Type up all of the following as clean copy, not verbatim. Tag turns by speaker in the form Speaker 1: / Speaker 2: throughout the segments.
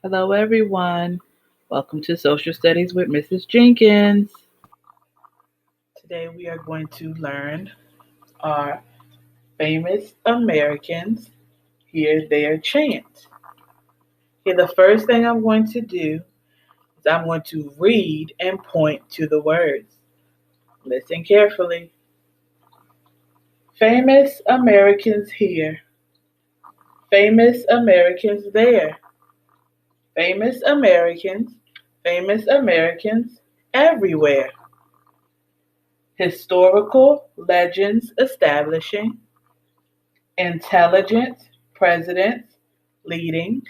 Speaker 1: Hello, everyone. Welcome to Social Studies with Mrs. Jenkins. Today we are going to learn our famous Americans hear their chant. Here, the first thing I'm going to do is I'm going to read and point to the words. Listen carefully. Famous Americans here. Famous Americans there. Famous Americans everywhere. Historical legends establishing, intelligent presidents leading,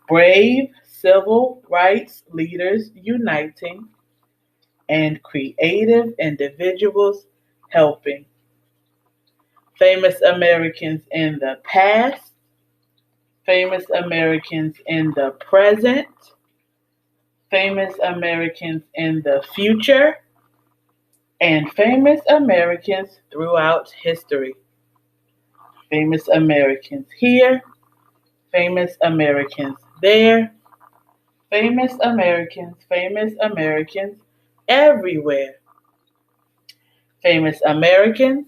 Speaker 1: brave civil rights leaders uniting, and creative individuals helping. Famous Americans in the past, famous Americans in the present, famous Americans in the future, and famous Americans throughout history. Famous Americans here, famous Americans there, famous Americans everywhere. Famous Americans,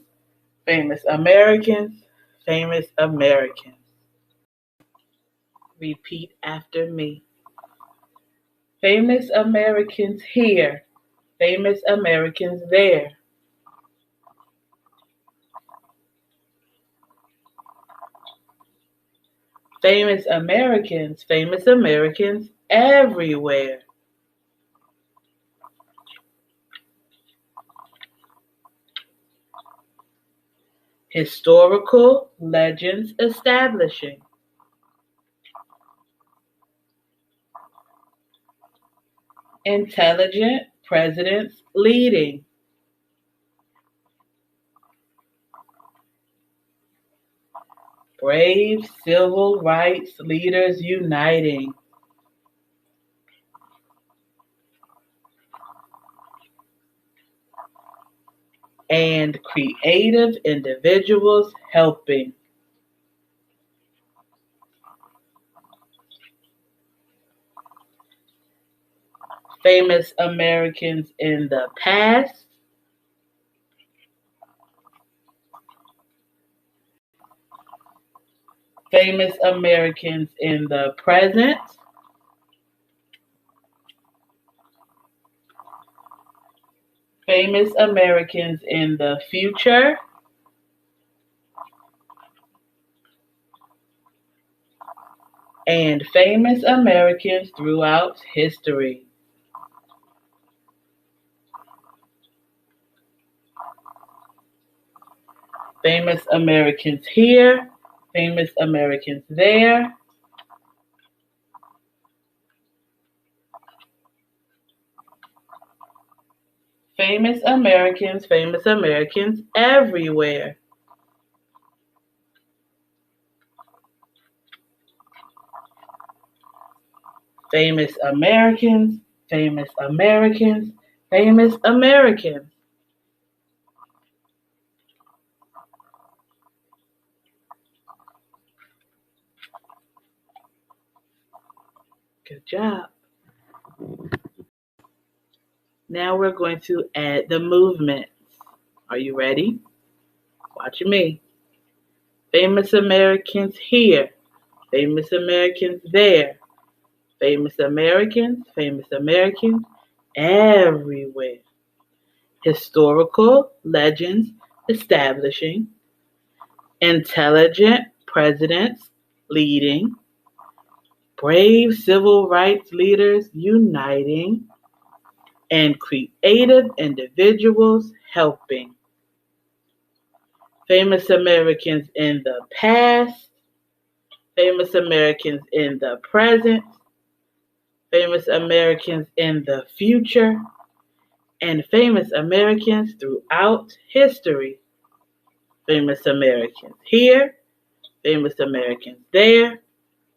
Speaker 1: famous Americans, famous Americans. Repeat after me. Famous Americans here, famous Americans there. Famous Americans everywhere. Historical legends establishing. Intelligent presidents leading. Brave civil rights leaders uniting. And creative individuals helping. Famous Americans in the past, famous Americans in the present, famous Americans in the future, and famous Americans throughout history. Famous Americans here, famous Americans there. Famous Americans everywhere. Famous Americans, famous Americans, famous Americans. Good job. Now we're going to add the movements. Are you ready? Watch me. Famous Americans here, famous Americans there. Famous Americans everywhere. Historical legends establishing, intelligent presidents leading, brave civil rights leaders uniting, and creative individuals helping. Famous Americans in the past, famous Americans in the present, famous Americans in the future, and famous Americans throughout history. Famous Americans here, famous Americans there,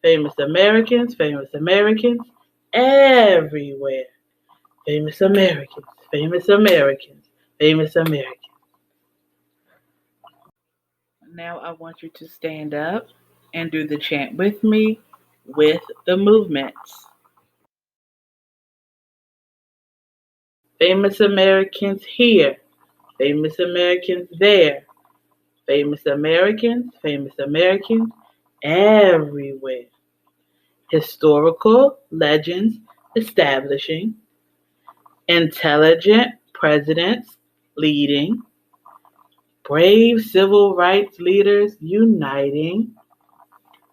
Speaker 1: famous Americans everywhere. Famous Americans, famous Americans. Now I want you to stand up and do the chant with me. with the movements. Famous Americans here, famous Americans there, famous Americans everywhere. Historical legends establishing, intelligent presidents leading, brave civil rights leaders uniting,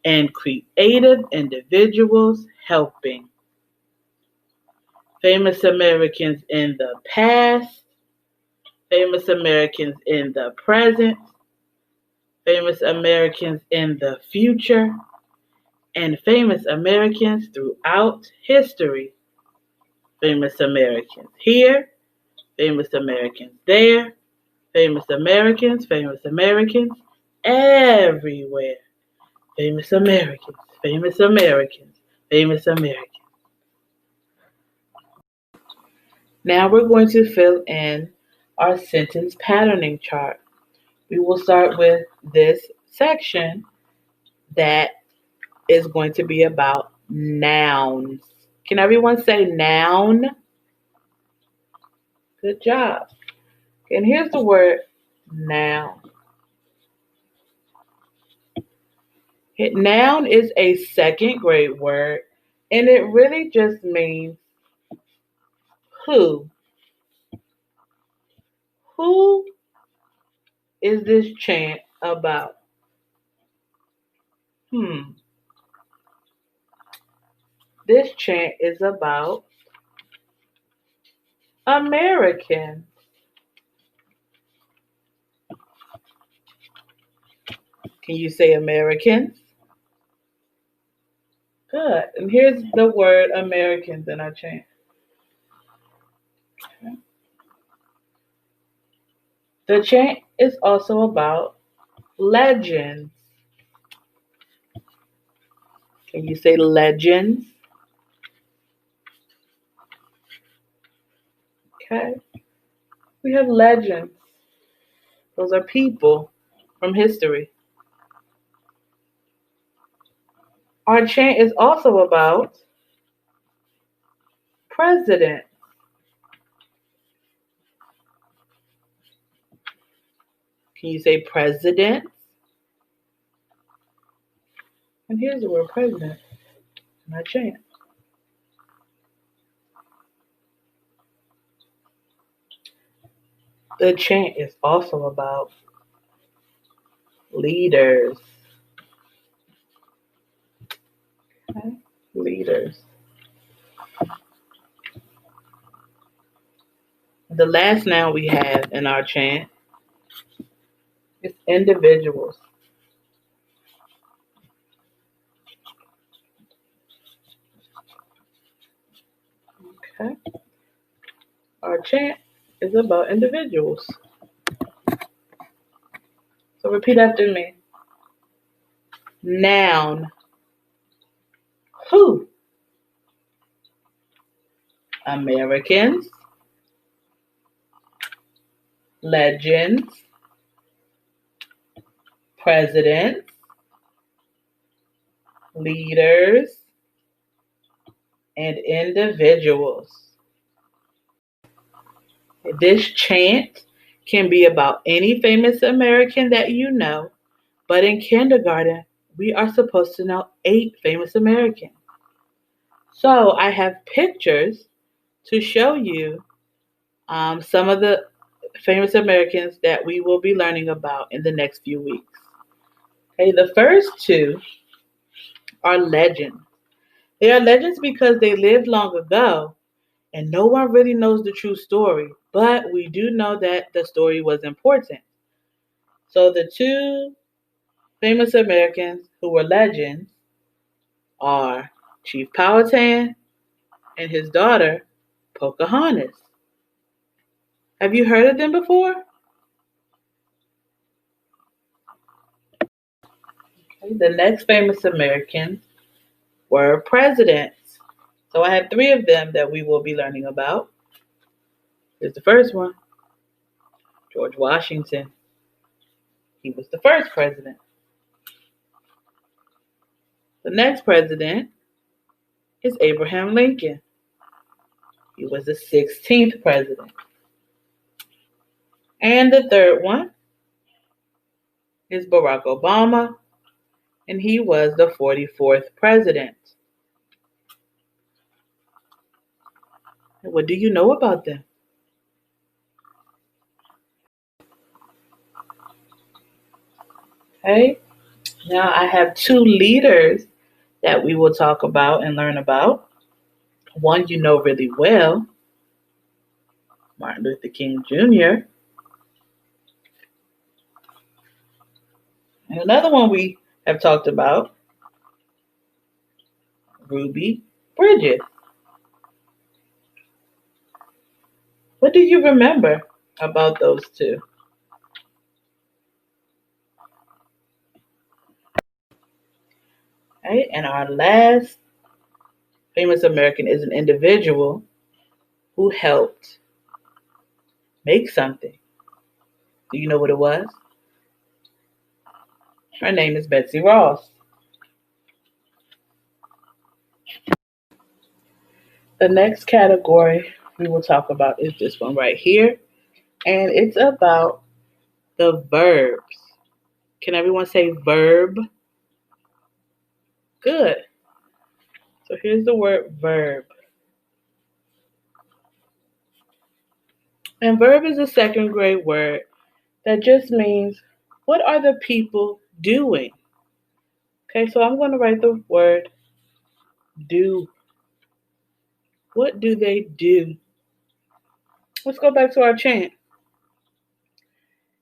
Speaker 1: and creative individuals helping. Famous Americans in the past, famous Americans in the present, famous Americans in the future, and famous Americans throughout history. Famous Americans here, famous Americans there, famous Americans everywhere. Famous Americans, famous Americans, famous Americans. Now we're going to fill in our sentence patterning chart. We will start with this section that is going to be about nouns. Can everyone say noun? Good job. And here's the word noun. Noun is a second grade word, and it really just means who. Who is this chant about? This chant is about Americans. Can you say Americans? Good. And here's the word Americans in our chant. Okay. The chant is also about legends. Can you say legends? Okay. We have legends. Those are people from history. Our chant is also about president. Can you say president? And here's the word president in our chant. The chant is also about leaders. Okay? Leaders. The last noun we have in our chant is individuals. Okay? Our chant is about individuals. So repeat after me. Noun. Who? Americans. Legends. Presidents. Leaders. And individuals. This chant can be about any famous American that you know, but in kindergarten, we are supposed to know 8 famous Americans. So I have pictures to show you some of the famous Americans that we will be learning about in the next few weeks. Okay, the first 2 are legends. They are legends because they lived long ago and no one really knows the true story, but we do know that the story was important. So the 2 famous Americans who were legends are Chief Powhatan and his daughter, Pocahontas. Have you heard of them before? Okay, the next famous Americans were presidents. So I have 3 of them that we will be learning about. Here's the first one, George Washington. He was the first president. The next president is Abraham Lincoln. He was the 16th president. And the third one is Barack Obama, and he was the 44th president. And what do you know about them? Okay, now I have two leaders that we will talk about and learn about. One you know really well, Martin Luther King Jr., and another one we have talked about, Ruby Bridges. What do you remember about those two? Okay, and our last famous American is an individual who helped make something. Do you know what it was? Her name is Betsy Ross. The next category we will talk about is this one right here, and it's about the verbs. Can everyone say verb? Good. So here's the word verb. And verb is a second grade word that just means what are the people doing? Okay, so I'm going to write the word do. What do they do? Let's go back to our chant.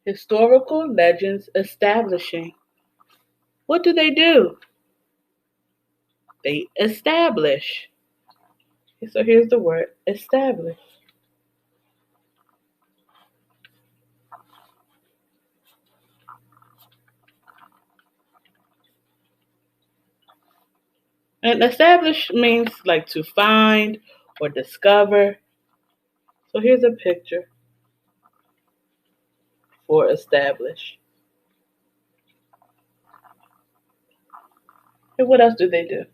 Speaker 1: Historical legends establishing. What do? They establish. Okay, so here's the word establish. And establish means like to find or discover. So here's a picture for establish. And what else do they do?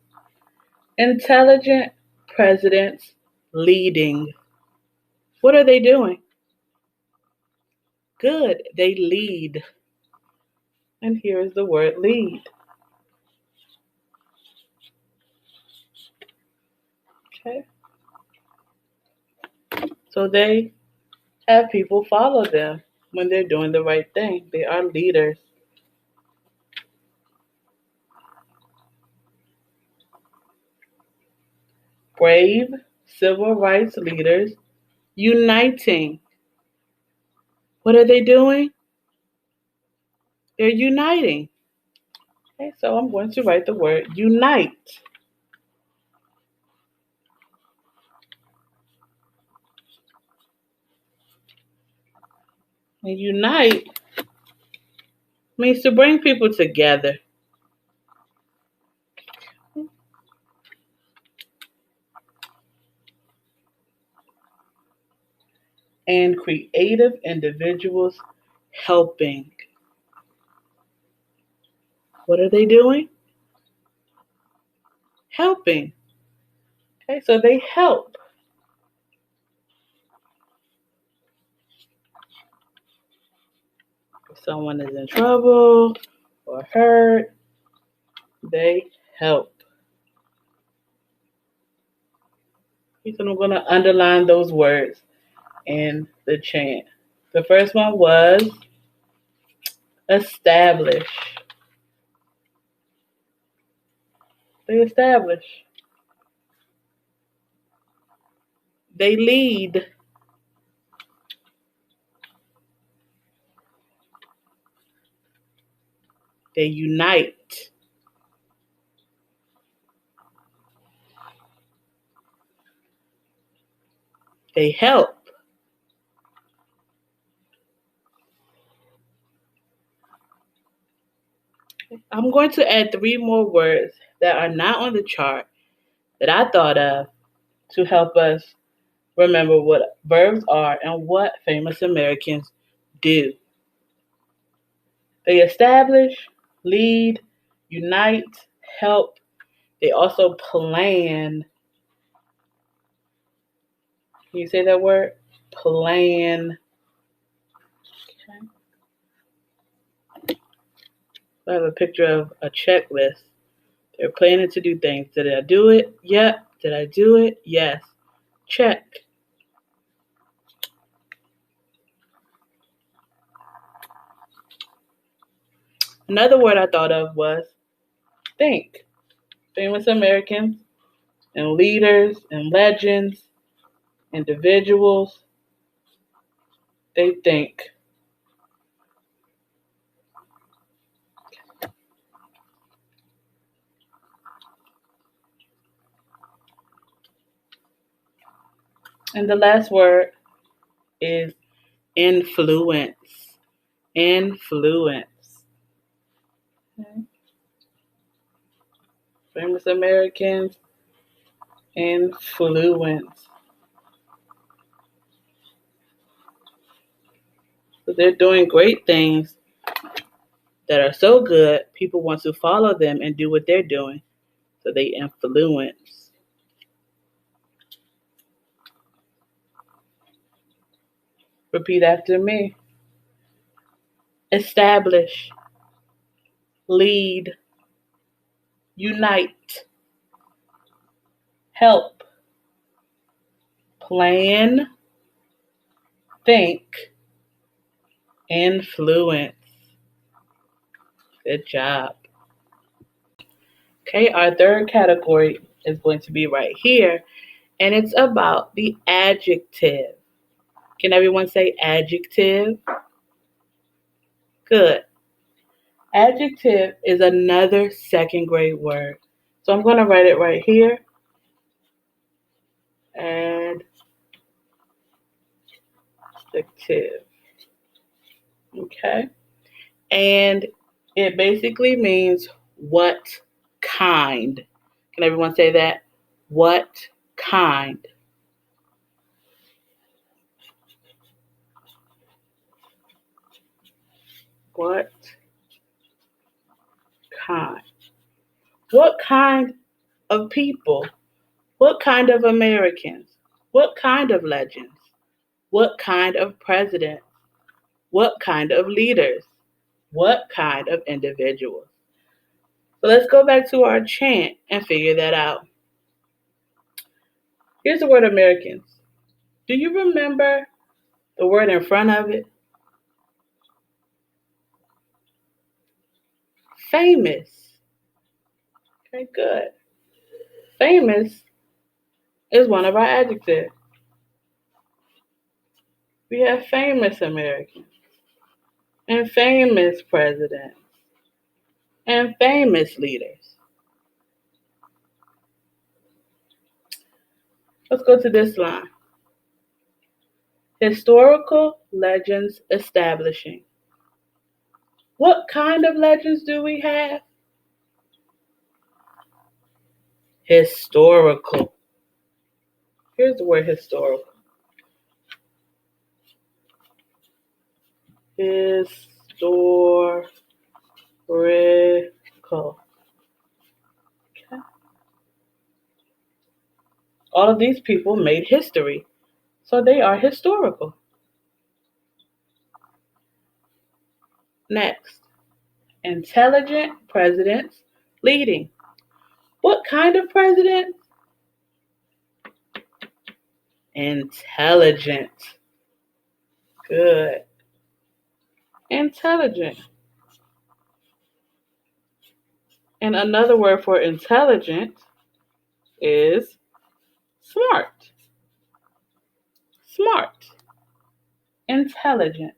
Speaker 1: Intelligent presidents leading. What are they doing? Good, they lead. And here is the word lead. Okay. So they have people follow them when they're doing the right thing. They are leaders. Brave civil rights leaders uniting. What are they doing? They're uniting. Okay, so I'm going to write the word unite. And unite means to bring people together. And creative individuals helping. What are they doing? Helping. Okay, so they help. If someone is in trouble or hurt, they help. Okay, so I'm going to underline those words in the chant. The first one was establish. They establish. They lead. They unite. They help. I'm going to add 3 more words that are not on the chart that I thought of to help us remember what verbs are and what famous Americans do. They establish, lead, unite, help, They also plan. Can you say that word? Plan. Okay. I have a picture of a checklist. They're planning to do things. Did I do it? Yep. Did I do it? Yes. Check. Another word I thought of was think. Famous Americans and leaders and legends, individuals, they think. And the last word is influence. Influence. Okay. Famous Americans, influence. So they're doing great things that are so good, people want to follow them and do what they're doing. So they influence. Repeat after me. Establish, lead, unite, help, plan, think, influence. Good job. Okay, our third category is going to be right here, and it's about the adjective. Can everyone say adjective? Good. Adjective is another second grade word. So I'm going to write it right here. Adjective. Okay. And it basically means what kind. Can everyone say that? What kind? What kind? What kind of people? What kind of Americans? What kind of legends? What kind of presidents? What kind of leaders? What kind of individuals? So let's go back to our chant and figure that out. Here's the word Americans. Do you remember the word in front of it? Famous. Okay, good. Famous is one of our adjectives. We have famous Americans and famous presidents and famous leaders. Let's go to this line. Historical legends establishing. What kind of legends do we have? Historical. Here's the word historical. Historical. Okay. All of these people made history, so they are historical. Next, intelligent presidents leading. What kind of president? Intelligent. Good. Intelligent. And another word for intelligent is smart. Smart. Intelligent.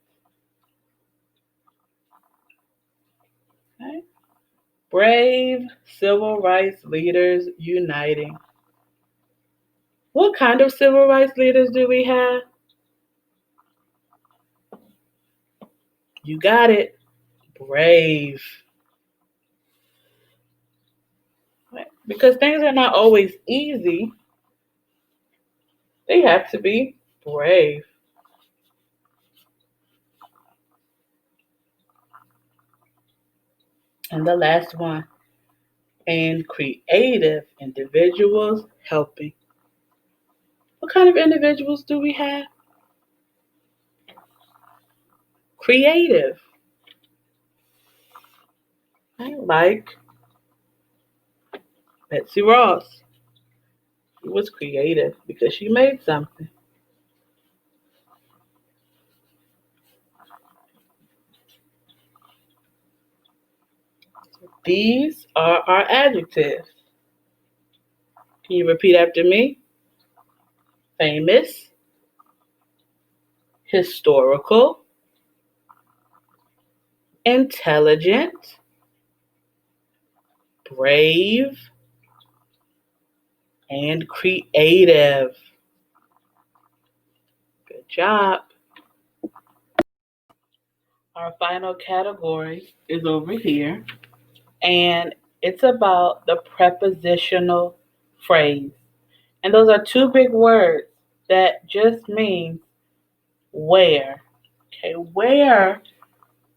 Speaker 1: Okay. Brave civil rights leaders uniting. What kind of civil rights leaders do we have? You got it. Brave. Because things are not always easy, they have to be brave. And the last one, and creative individuals helping. What kind of individuals do we have? Creative. Like Betsy Ross. She was creative because she made something. These are our adjectives. Can you repeat after me? Famous, historical, intelligent, brave, and creative. Good job. Our final category is over here, and it's about the prepositional phrase. And those are two big words that just mean where. Okay, where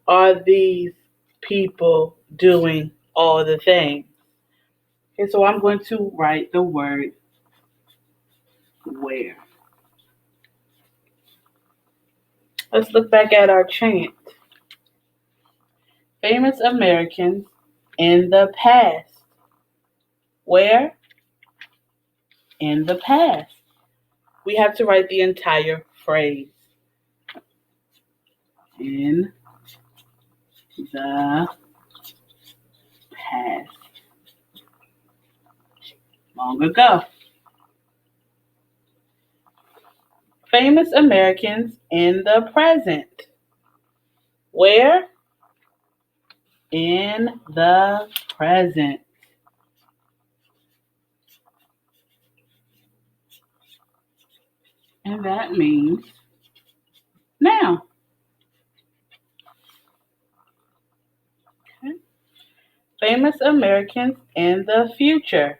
Speaker 1: are these people doing all the things? Okay, so I'm going to write the word where. Let's look back at our chant. Famous Americans in the past. Where? In the past. We have to write the entire phrase. In the past. Long ago. Famous Americans in the present. Where? In the present. And that means now. Okay. Famous Americans in the future.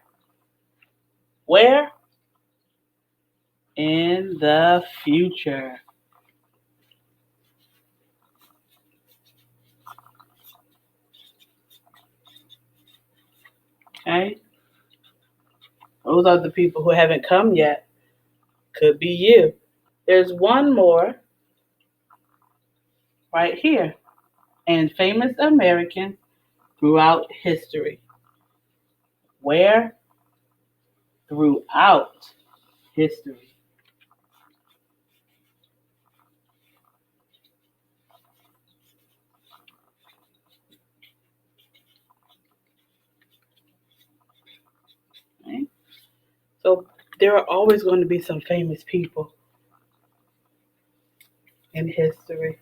Speaker 1: Where? In the future. Okay? Those are the people who haven't come yet. Could be you. There's one more right here. And famous Americans throughout history. Where? Throughout history. Okay? So there are always going to be some famous people in history.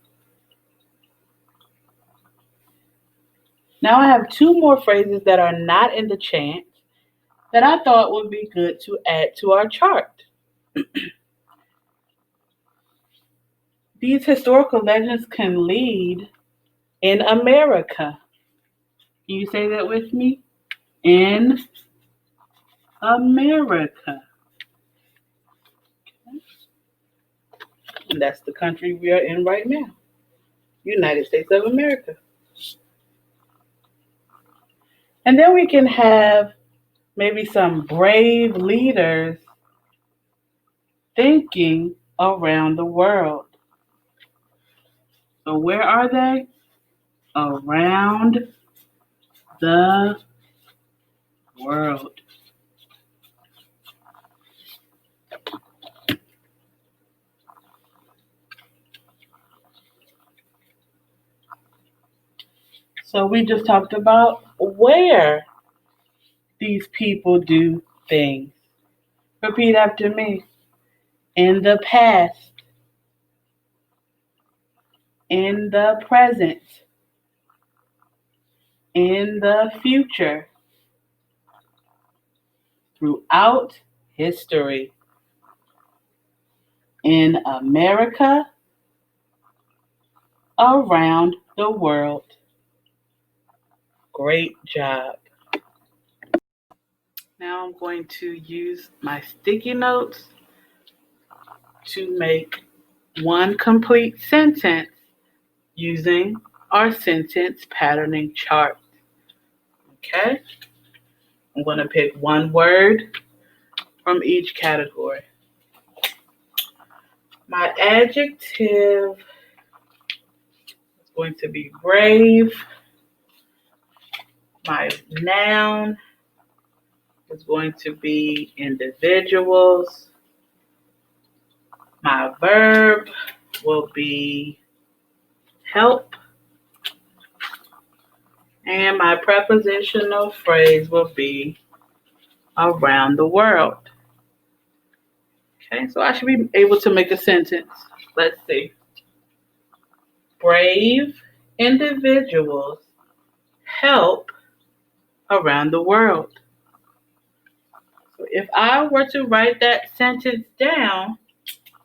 Speaker 1: Now I have two more phrases that are not in the chant that I thought would be good to add to our chart. These historical legends can lead in America. Can you say that with me? In America. And that's the country we are in right now. United States of America. And then we can have maybe some brave leaders thinking around the world. So where are they? Around the world. So we just talked about where these people do things. Repeat after me. In the past, in the present, in the future, throughout history, in America, around the world. Great job. Now I'm going to use my sticky notes to make one complete sentence using our sentence patterning chart. Okay? I'm going to pick one word from each category. My adjective is going to be brave. My noun is going to be individuals. My verb will be help. And my prepositional phrase will be around the world. Okay, so I should be able to make a sentence. Let's see. Brave individuals help around the world. So if I were to write that sentence down,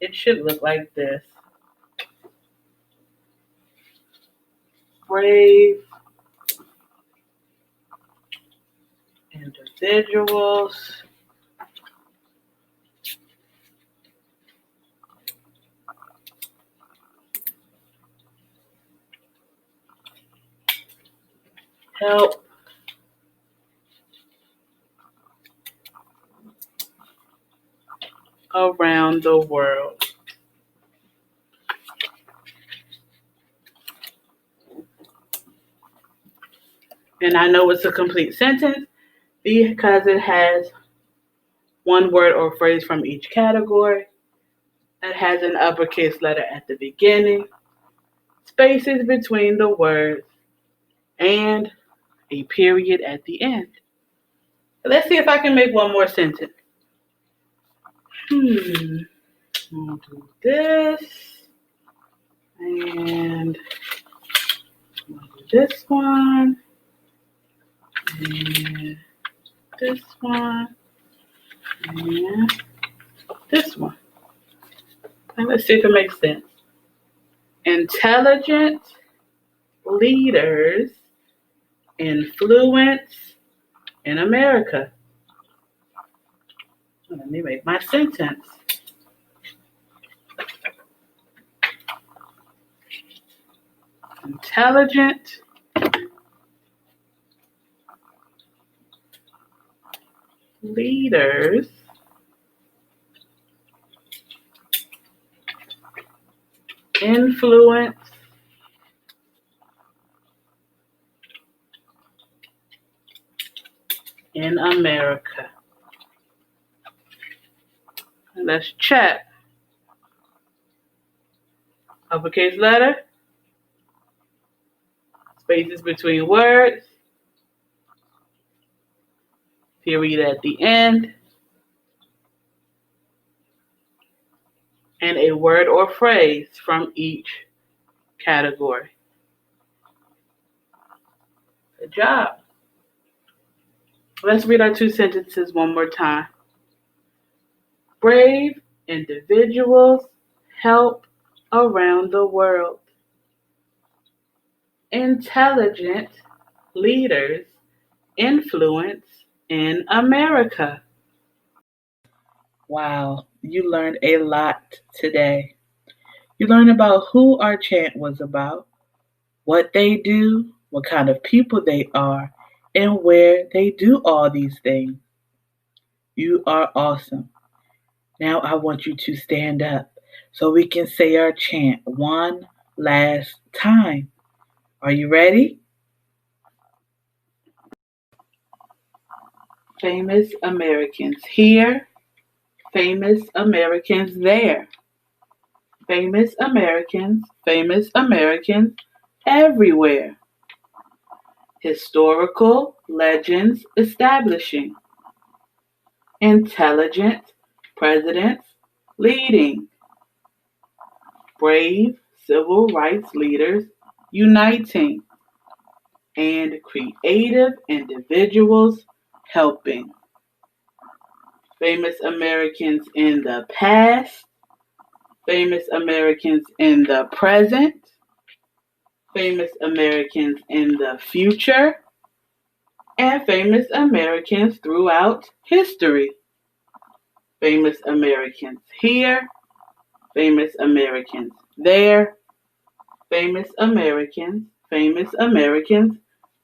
Speaker 1: it should look like this. Brave individuals help around the world. And I know it's a complete sentence because it has one word or phrase from each category. It has an uppercase letter at the beginning, spaces between the words, and a period at the end. Let's see if I can make one more sentence. I'll do this, and I'll do this one, and this one, and this one. And let's see if it makes sense. Intelligent leaders influence in America. Let me make my sentence. Intelligent leaders influence in America. Let's check. Uppercase letter, spaces between words, period at the end, and a word or phrase from each category. Good job. Let's read our two sentences one more time. Brave individuals help around the world. Intelligent leaders influence in America. Wow, you learned a lot today. You learned about who our chant was about, what they do, what kind of people they are, and where they do all these things. You are awesome. Now I want you to stand up so we can say our chant one last time. Are you ready? Famous Americans here, famous Americans there. Famous Americans everywhere. Historical legends establishing. Intelligent presidents leading. Brave civil rights leaders uniting. And creative individuals helping. Famous Americans in the past, famous Americans in the present, famous Americans in the future, and famous Americans throughout history. Famous Americans here, famous Americans there, famous Americans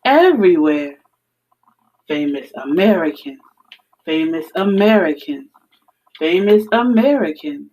Speaker 1: everywhere. famous Americans, famous Americans, famous Americans,